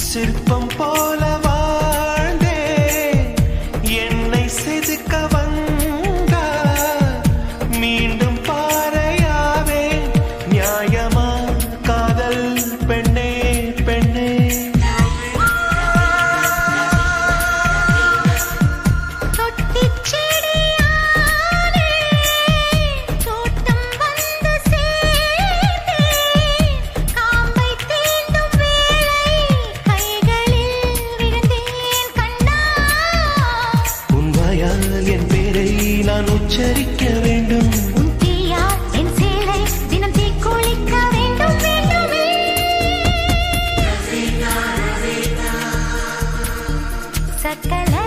சிற்பம் போல வாழ்ந்தே என்னை செதுக்க வந்தா மீண்டும் பாறையாவே நியாயமா காதல் பெண்ணே பெண்ணே என் பேரை நான் உச்சரிக்க வேண்டும் உன் தீயா என் சேலை தினம் தீக்குளிக்க வேண்டும் வேண்டுமே சகல